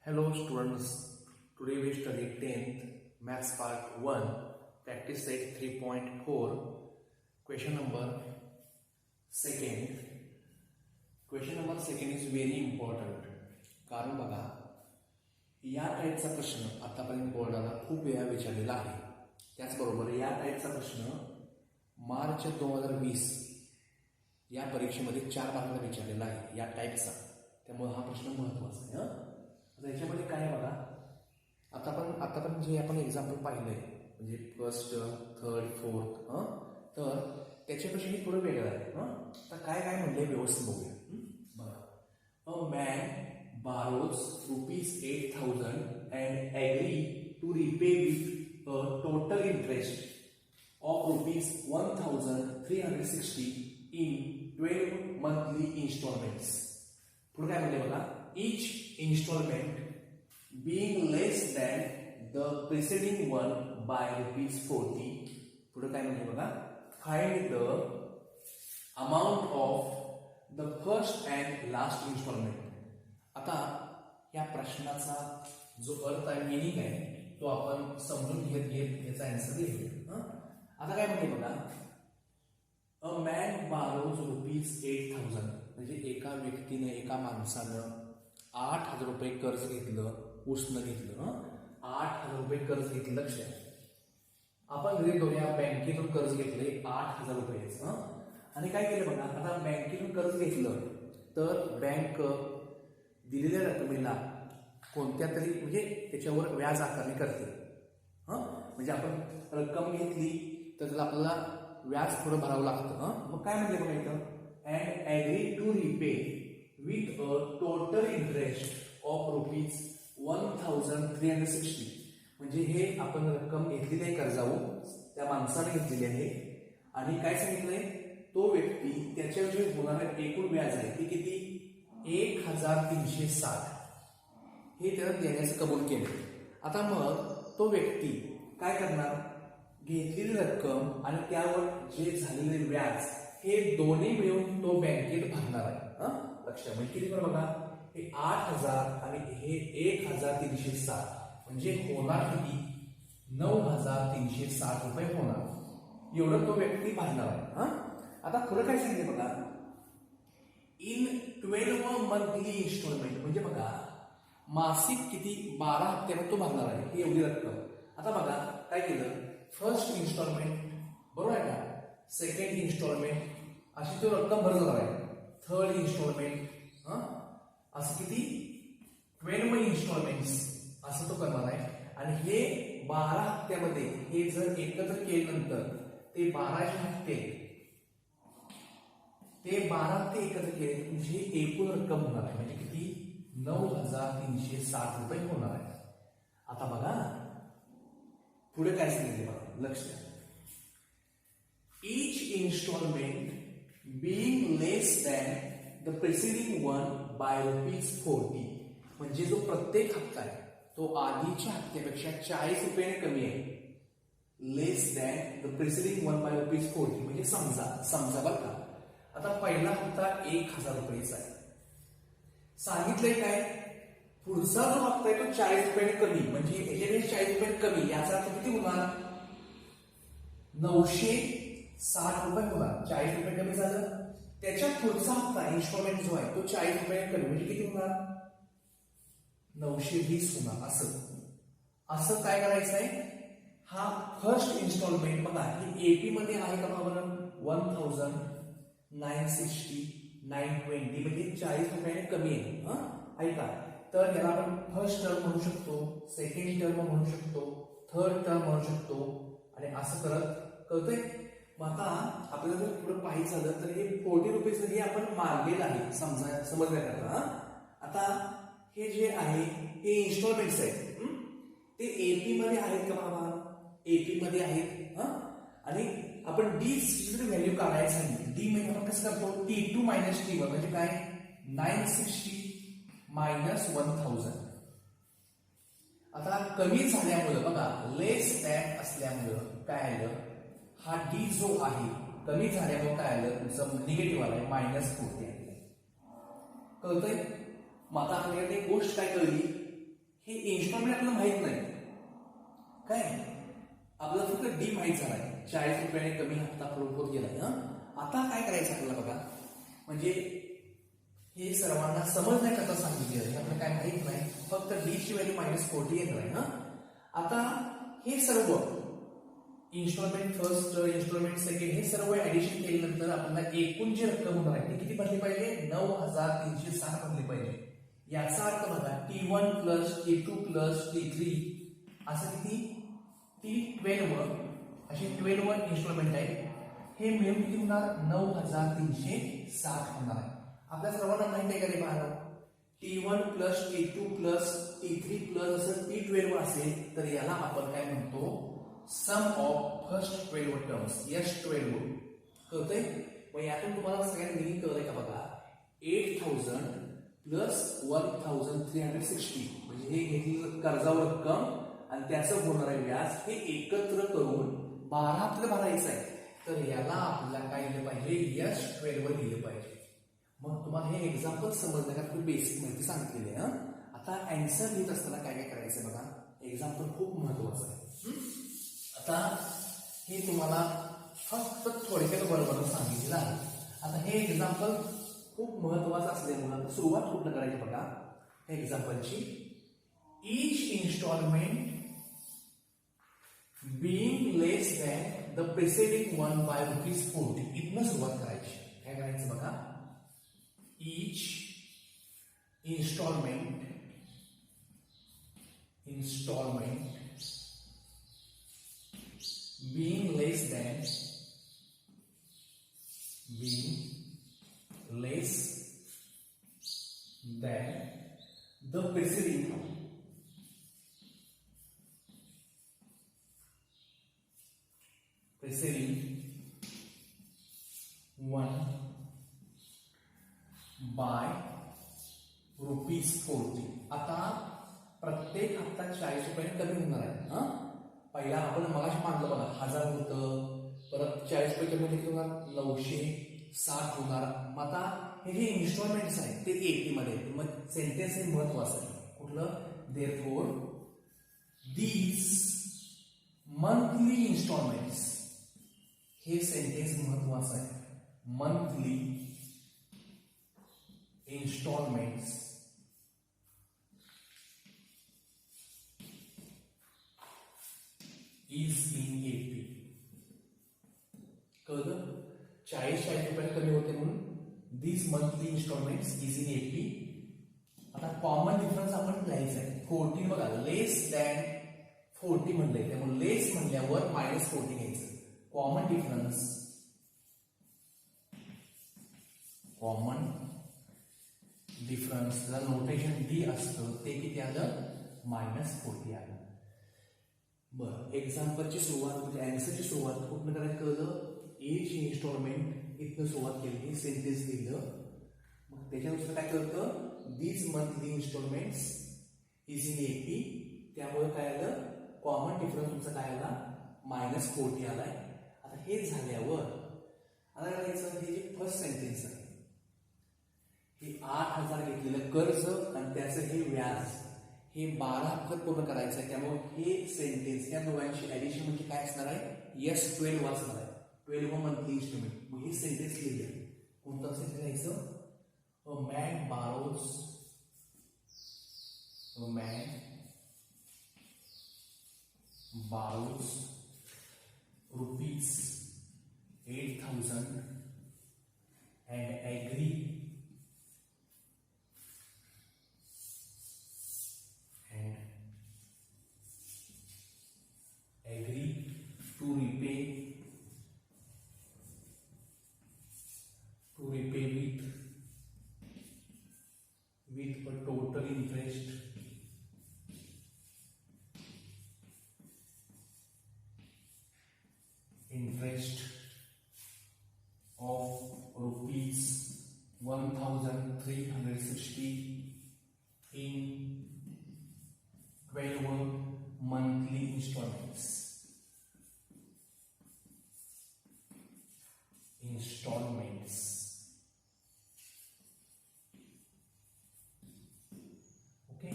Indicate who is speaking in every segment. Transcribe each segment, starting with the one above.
Speaker 1: Hello students, today we study 10th Maths Part 1, Practice Set 3.4, question number second. Question number second is very important. कारण बघा या टाईपचा प्रश्न आतापर्यंत बोर्डाला खूप वेळा विचारलेला आहे. त्याचबरोबर या टाईपचा प्रश्न मार्च 2020 या परीक्षेमध्ये 4 भागात विचारलेला आहे या टाईपचा. त्यामुळे हा प्रश्न महत्त्वाचा आहे. याच्यामध्ये काय आहे बघा, आतापर्यंत जे आपण एक्झाम्पल पाहिलंय म्हणजे फर्स्ट, थर्ड, फोर्थ, तर त्याच्यापेक्षा थोडं वेगळं आहे. तर काय काय म्हणले व्यवस्थित बघूया. बघा, a man borrows ₹8,000 and agree to repay with a total interest of ₹1,360 in 12 monthly instalments. पुढे काय म्हणले बघा, each installment being less than the preceding one by ₹40. पुढे काय म्हणजे बघा, find the amount of the first and last installment. आता या प्रश्नाचा जो अर्थ आहे, मिनिंग आहे, तो आपण समजून घेत याचा आन्सर देऊ. आता काय म्हणते बघा, अ मॅन बारोज ₹8,000 म्हणजे एका व्यक्तीने, एका माणसानं ₹8,000 कर्ज घेतलं, उसनं घेतलं. ₹8,000 कर्ज घेतलं. लक्षात, आपण घरी दोन्ही बँकेतून कर्ज घेतले ₹8,000. आणि काय केलं बघा, आता बँकेतून कर्ज घेतलं तर बँक दिलेल्या रकमेला कोणत्या तरी म्हणजे त्याच्यावर व्याज आकारणी करते. म्हणजे आपण रक्कम घेतली तर त्याला आपल्याला व्याज थोडं भरावं लागतं. मग काय म्हणते बघा इथं, and agree to repay with a total interest of ₹1,360. म्हणजे हे आपण रक्कम घेतलेली आहे कर्जावर, त्या माणसाने घेतलेली आहे. आणि काय सांगितलंय, तो व्यक्ती त्याच्यावर जे होणारं एकूण व्याज आहे ते किती, 1,360 हे त्याला देण्याचं कबूल केलं. आता मग तो व्यक्ती काय करणार, घेतलेली रक्कम आणि त्यावर जे झालेले व्याज हे दोन्ही मिळून तो बँकेत भरणार आहे. लक्षात, म्हणजे किती बरं बघा, हे 8,000 आणि हे 1,360 म्हणजे होणार किती, ₹9,360 होणार. एवढं तो व्यक्ती भरणार आहे. आता पुढे काय सांगितलं बघा, इन 12 मंथली इन्स्टॉलमेंट म्हणजे बघा मासिक किती, 12 हप्त्यावर तो भरणार आहे ही एवढी रक्कम. आता बघा काय केलं, फर्स्ट इन्स्टॉलमेंट बरोबर आहे का, सेकंड इन्स्टॉलमेंट अशी तो रक्कम भरणार आहे. थर्ड इन्स्टॉलमेंट असं किती 12 इन्स्टॉलमेंट्स असं तो करणार आहे. आणि हे 12 हप्त्यामध्ये हे जर एकत्र केल्यानंतर ते 12 हप्ते एकत्र केले म्हणजे एकूण रक्कम होणार आहे. म्हणजे किती, ₹9,360 होणार आहे. आता बघा पुढे काय सांगितले बघा, लक्ष द्या. each installment being less than the preceding one by ₹40. म्हणजे जो प्रत्येक हप्ता आहे तो आधीच्या हप्त्यापेक्षा ₹40 कमी आहे. Less than the preceding one by ₹40 म्हणजे समजा बरं का, आता पहिला हप्ता ₹1,000 आहे. सांगितलंय काय, पुढचा जो हप्ता आहे तो ₹40 कमी, म्हणजे याच्यापेक्षा ₹40 कमी, याचा अर्थ किती होणार, ₹960 होणार. ₹40 कमी झालं. त्याच्या पुढचा हप्ता इन्स्टॉलमेंट जो आहे तो ₹40 कमी म्हणजे किती होणार, 920 होणार. असं काय करायचं आहे, हा फर्स्ट इन्स्टॉलमेंट बघा ही एपी मध्ये आहे का बघा, 1,960 920 म्हणजे ₹40 कमी आहे. ऐका, तर याला आपण फर्स्ट टर्म म्हणू शकतो, सेकंड टर्म म्हणू शकतो, थर्ड टर्म म्हणू शकतो, आणि असं करत कळतंय. मग आता आपल्याला जर पुढे पाहिजे झालं तर हे ₹40 हे आपण मारलेलं आहे समजण्याकरता. आता हे जे आहे हे इन्स्टॉलमेंट्स आहेत, ते एपी मध्ये आहेत का बाबा, एपी मध्ये आहेत. आणि आपण डी जर व्हॅल्यू काढायला सांगितली, डी म्हणजे आपण कसं करतो, T2 - T1 म्हणजे काय, 960 - 1,000. आता कमी झाल्यामुळं बघा, लेस दॅन असल्यामुळं काय आलं, हा डी जो आहे कमी झाल्यामुळे काय आलं, तुमचं निगेटिव्ह आलाय, -40 आले. कळतंय. मग आता आपल्याला एक गोष्ट काय कळली, हे इन्स्टॉलमेंट आपल्याला माहित नाही काय, आपल्याला फक्त डी माहित झालाय, 40 रुपयाने कमी हप्ता होत गेलाय. आता काय करायचं आपल्याला बघा, म्हणजे हे सर्वांना समजण्याकरता सांगितलेलं आहे, आपल्याला काय माहित नाही, फक्त डी ची व्हॅल्यू -40 येणार आहे. आता हे सर्व इन्स्टॉलमेंट फर्स्ट, इन्स्टॉलमेंट सेकंड हे सर्व ऍडिशन केल्यानंतर आपल्याला एकूण जी रक्कम होणार आहे ती किती भरली पाहिजे, 9360 भरली पाहिजे. याचा अर्थ बघा T1 plus T2 plus T3 असं किती T12 असे 12 इन्स्टॉलमेंट आहे, हे मिळून किती होणार 9360 होणार आहे. आपल्या सर्वांना माहिती आहे का रे बाळा, T1 plus T2 plus T3 plus असं T12 असेल तर याला आपण काय म्हणतो, सम ऑफ फर्स्ट 12 टर्म्स, S12 कळतंय. मग यातून तुम्हाला सगळ्यांना मिनिंग कळलंय का बघा, 8000 प्लस 1360 म्हणजे हे घेतलेलं कर्जावर रक्कम आणि त्याचं होणारे व्याज हे एकत्र करून 12 आपल्याला भरायचं आहे, तर याला आपल्याला काय दिलं पाहिजे, S12 दिलं पाहिजे. मग तुम्हाला हे एक्झाम्पल समजण्याकरता बेसिक माहिती सांगितलेली आहे. आता आन्सर लिहित असताना काय काय करायचं बघा, एक्झाम्पल खूप महत्वाचं आहे. आता हे तुम्हाला फक्त थोडक्यात बरोबर सांगितलेलं आहे. आता हे एक्झाम्पल खूप महत्वाचं असल्यामुळे सुरुवात कुठं करायची बघा एक्झाम्पलची, each instalment being less than the preceding one by ₹40 इथनं सुरुवात करायची. काय करायचं बघा, each instalment being less than the preceding one by ₹40. आता प्रत्येक हप्ता 40 रुपयाने कमी होणार आहे. पहिला आपण मगाशी मानलं बघा 1000 होतं, परत 40 रुपये कमी किती होणार 960 होणार. मग आता हे जे इन्स्टॉलमेंट्स आहेत ते 80 मध्ये, मग सेंटेन्स हे महत्वाचं आहे कुठलं, देअरफॉर दीज मंथली इन्स्टॉलमेंट्स, हे सेंटेन्स महत्वाचं आहे. Monthly instalments is in AP. कळलं, 40 रुपये कमी होते म्हणून this monthly instalments is in AP. आता कॉमन डिफरन्स आपण लिहायचा आहे. 14 बघा, लेस दॅन 40 म्हणलंय, त्यामुळे लेस म्हणल्यावर -40 घ्यायचं. कॉमन डिफरन्स जर नोटेशन डी असतं ते किती आलं, -40 आलं. बरं, एक्झाम्पलची सुरुवात म्हणजे आन्सरची सुरुवात कुठनं करायचं कळलं, एच इन्स्टॉलमेंट इथनं सुरुवात केली, हे सेंटेन्स दिलं. मग त्याच्यानुसार काय करतं, these monthly instalments is in AP. त्यामुळे काय आलं, कॉमन डिफरन्स तुमचा काय आला, -40 आलाय. आता हे झाल्यावर आता करायचं, हे जे फर्स्ट सेंटेन्स आहे, हे 8000 घेतलेलं कर्ज आणि त्याचं हे व्याज, हे 12 हप्त्यात पूर्ण करायचं आहे. त्यामुळे हे सेंटेन्स या दोघांची ऍडिशन म्हणजे काय असणार आहे, S12 असणार आहे, 12 मंथली इन्स्टॉलमेंट. मग हे सेंटेन्स लिहिलं, कोणतं सेंटेन्स लिहायचं, a man borrows ₹8,000 and agree to repay with a total interest of ₹1,360 in 12 monthly installments. Okay,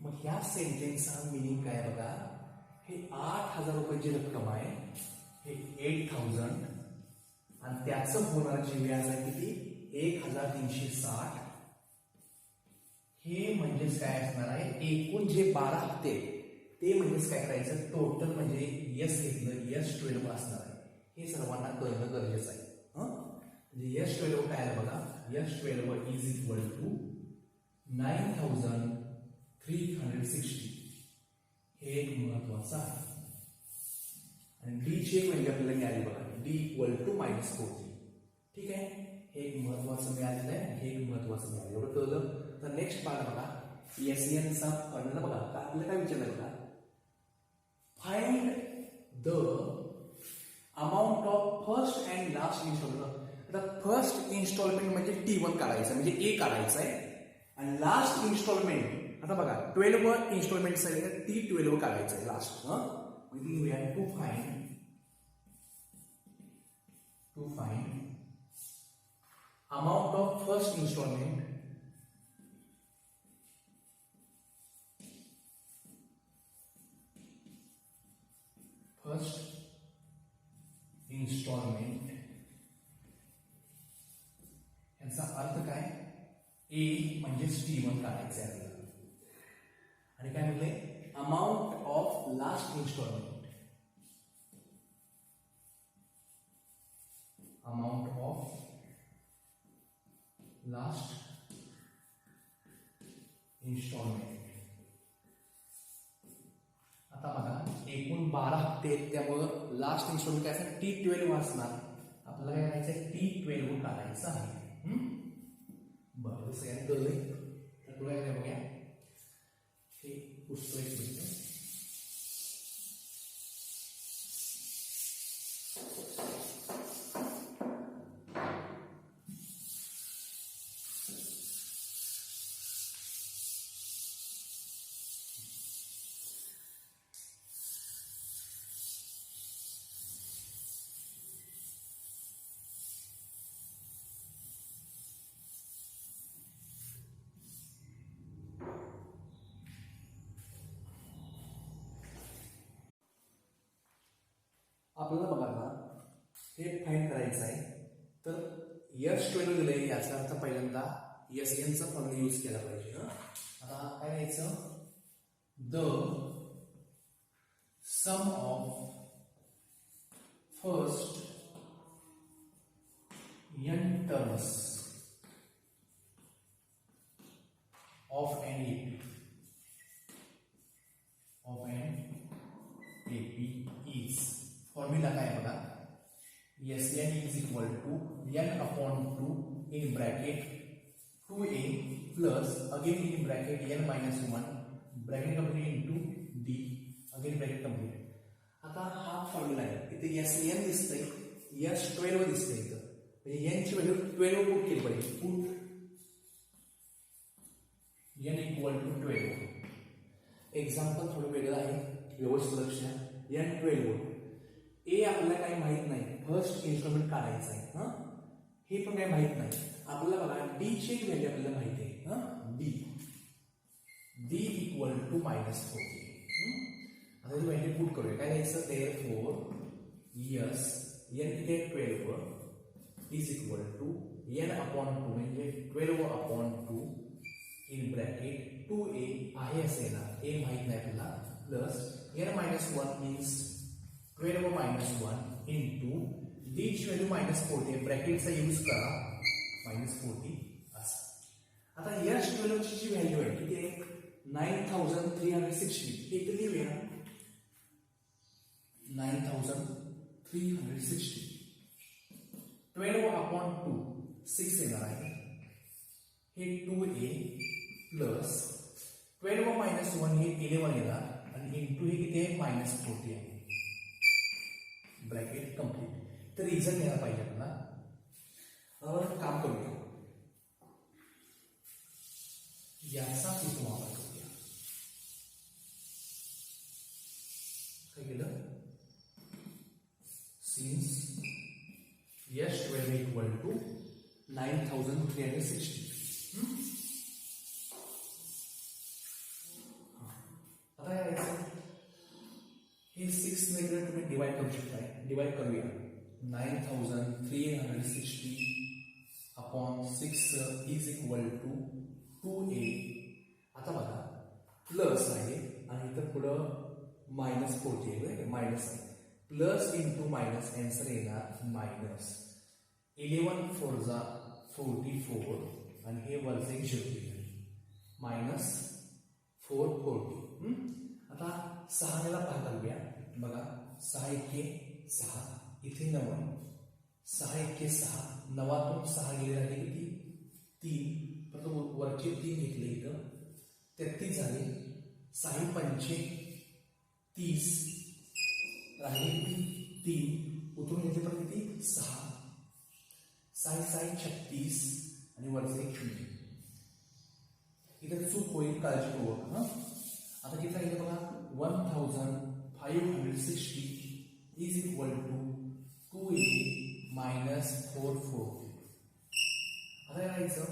Speaker 1: मग ह्या सेंटेन्सचा मिनिंग काय बघा, हे 8,000 रुपयाची रक्कम आहे, हे 8,000 आणि त्याचं होणार जे व्याज आहे किती 1,360. हे म्हणजेच काय असणार आहे, एकूण जे 12 हप्ते ते म्हणजेच काय करायचं, टोटल म्हणजे यस घेतलं, S12 असणार आहे. हे सर्वांना कळणं गरजेचं आहे. म्हणजे S12 काय आहे बघा, S12 इज इक्वल टू 9,360. हे एक महत्वाचं आहे. आणि डी ची एक व्हॅल्यू आपल्याला मिळाली बघा, डी इक्वल टू -40. ठीक आहे, हे एक महत्वाचं मिळालेलं आहे, हे एक महत्वाचं मिळालं. एवढं कळलं तर नेक्स्ट पार्ट बघा, एसएनचा फॉर्म्युला बघा. आपल्याला काय विचारलं बघा, find the amount of first and last instalment. आता फर्स्ट इन्स्टॉलमेंट म्हणजे T1 काढायचं, म्हणजे ए काढायचं आहे. आणि लास्ट इन्स्टॉलमेंट आता बघा 12 इन्स्टॉलमेंट आहे, T12 काढायचं आहे लास्ट. म्हणजे we have to find amount of first instalment याचा अर्थ काय, ए म्हणजे T1 काढायचं आहे आपल्याला. आणि काय म्हटले, amount of last instalment, amount of last instalment. आता बघा एकूण 12 हप्ते आहेत, त्यामुळं लास्ट इन्स्टॉलमेंट काय असेल, T12 असणार. आपल्याला काय करायचं आहे, T12 काढायचं आहे. बरं, सगळ्यांना कळलंय तर तुला काय बघा, हे पुस्तक एक मिनिट. आपल्याला बघा ना, हे फाइंड करायचं आहे. तर S12 दिलंय, याचा अर्थ पहिल्यांदा SNचा फॉर्म्युला यूज केला पाहिजे. आता काय करायचं, the sum of first n terms of an AP is, formula काय बघा, Sn is equal to n upon 2 in bracket 2a plus again in bracket n minus 1 bracket complete into d again bracket complete. आता हा formula आहे, इथे Sn दिसतंय, S12 दिसतंय इथं, म्हणजे n ची व्हॅल्यू 12 पुट केली पाहिजे. Put n equal to 12. Example थोडं वेगळं आहे, व्यवस्थित लक्ष द्या. N12 ए आपल्याला काही माहित नाही, फर्स्ट इन्स्ट्रुमेंट काढायचं आहे. हे पण काही माहित नाही आपल्याला. बघा डी ची एक व्हॅल्यू आपल्याला माहिती आहे, डी इक्वल टू -40. आता ही व्हॅल्यू पुट करूया. काय द्यायचं, therefore यस n किती 12 is equal to n upon 2 म्हणजे 12 अपॉन 2 इन ब्रॅकेट 2a आहे असे येणार, a माहित नाही आपल्याला, plus n minus 1 means 12 minus 1 into D ची व्हॅल्यू -40, ब्रॅकेटचा यूज करा, -40 असं. आता S12 ची जी व्हॅल्यू आहे किती आहे, 9,360. हे किती लिहूया, 9,360. 12 अपॉन 2 6 येणार आहे, हे 2a प्लस 12 मायनस 1 हे 11 येणार, आणि इंटू हे किती आहे, -40 आहे. Bracket complete. तर रिझन घ्यायला पाहिजे आपल्याला. काम करूया, याचा इथं वापर करूया. काय केलं, सिन्स S12 इक्वल टू 9,360. इकडे तुम्ही डिवाइड करू शकताय. डिवाइड करूया. 9360 upon 6 is equal to 2a. आता बघा प्लस आहे आणि इथं पुढं -40 आहे, मायनस आहे. प्लस इंटू मायनस आन्सर येणार मायनस 11 4 जा 44 आणि हे वरचे 0 मायनस 440. आता 6 ला भाग करूया. बघा 6 एके 6 इथे 9 6 एके 6 9तून 6 गेले राहिले किती 3 परत वरचे 3 घेतले इथं 33 झाले. 6 पंचे 30 राहिले 3 उतरून घेतले परत किती 6 6 36 आणि वरचे 1 0. इथे चूक होईल काळजीपूर्वक. आता किती राहिलं बघा 1560 is equal to 2a minus 440. आता काय करायचं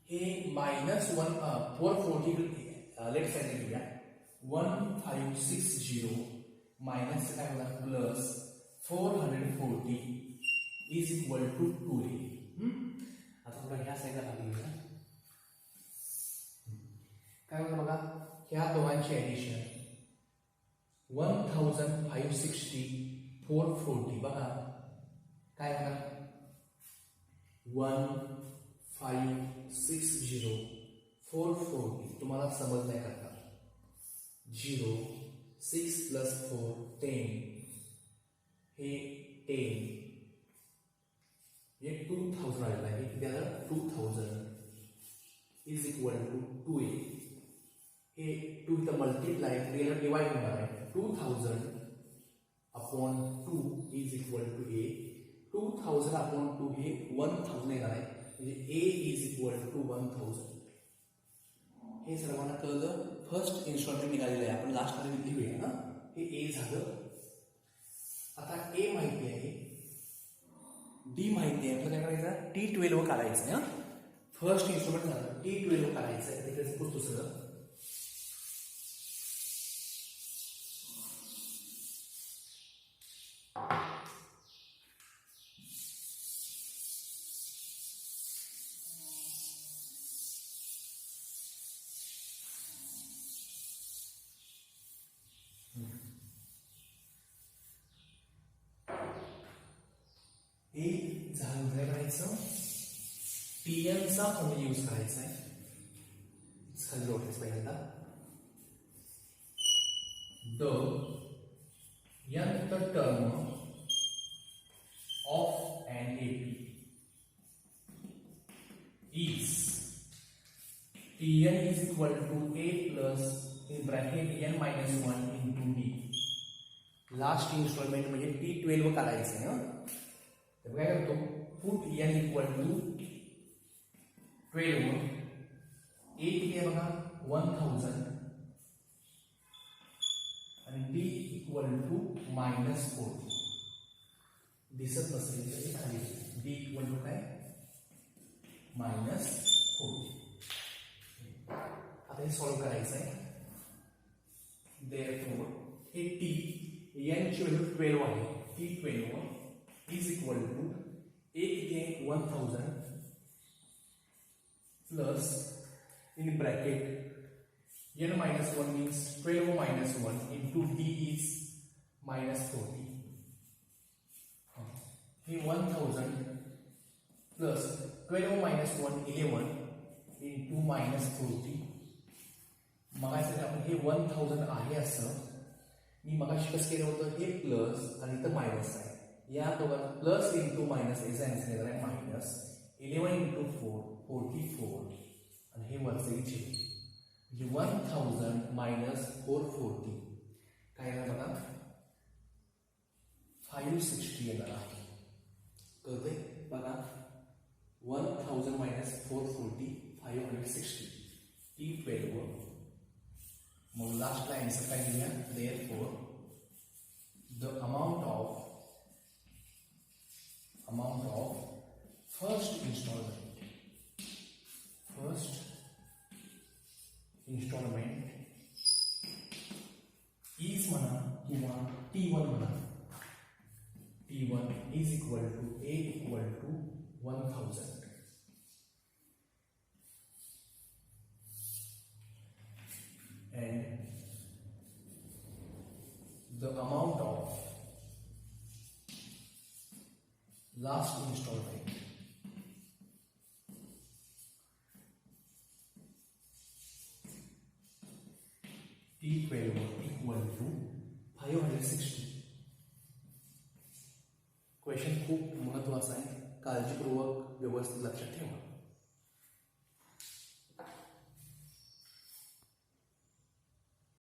Speaker 1: हे मायनस 440 लेट साईड घेऊया. 1560 मायनस काय होणार plus 440 is equal to 2a. आता थोडा ह्या साईडला भाग घेऊया. काय होतं बघा ह्या दोघांची ऍडिशन 1560 440 बघा काय होणार 1560 440 तुम्हाला समजण्या करता 0 6 प्लस 4 10 हे 10 हे 2000 आलेलं आहे. त्याला 2000 इज इक्वल टू 2a. हे 2 इथं मल्टिप्लाय रिअल डिवाइड होणार आहे. 2000 upon 2 is equal to a. 2000 upon 2 हे 1000 येणार आहे. म्हणजे a इज इक्वल टू 1000. हे सर्वांना कळलं. फर्स्ट इन्स्टॉलमेंट निघालेलं आहे. आपण लास्टमध्ये लिहूया ना. हे a झालं. आता a माहिती आहे d माहिती आहे. आपल्याला काय करायचं T12 काढायचं आहे. फर्स्ट इन्स्ट्रुमेंट झालं T12 काढायचं आहे. त्याचं पुस्तक सगळं हे झालं. काय करायचं TN चा फॉर्म्युला यूज करायचा आहे. खाली लोटायचं पहिल्यांदा the nth term of an AP is TN is equal to A plus in bracket n minus 1 into D. Last instalment म्हणजे T12 काढायचं आहे. तर काय करतो put n equal to 12 a किती आहे बघा 1000 आणि d इक्वल टू -40. दिसत नसेल तरी खाली d इक्वल टू काय -40. आता हे सॉल्व्ह करायचं आहे. देअरफॉर हे t n ची व्हॅल्यू 12 आहे. T12 is equal to a किती आहे 1000 plus in bracket n minus 1 means 12 minus 1 into d is -40. He 1000 plus 12 minus 1 11 into -40. मगाशी आपण हे 1000 आहे असं मी मगाशी कसं केलं होतं हे प्लस आणि इथं मायनस आहे. या दोघांना प्लस इंटू मायनस याचा आन्सर येणार आहे मायनस 11 इंटू 4 44 आणि हे वरचे म्हणजे 1000 मायनस 440 काय येणार बघा 560 येणार आहे. कळतंय बघा 1000 मायनस 440 560 T12. मग लास्टला आन्सर काय घेऊया therefore the amount of first instalment is म्हणा किंवा 1000. And the amount of last installment T12 equal to 560. Question खूप महत्वाचा आहे, काळजीपूर्वक व्यवस्थित लक्षात ठेवा.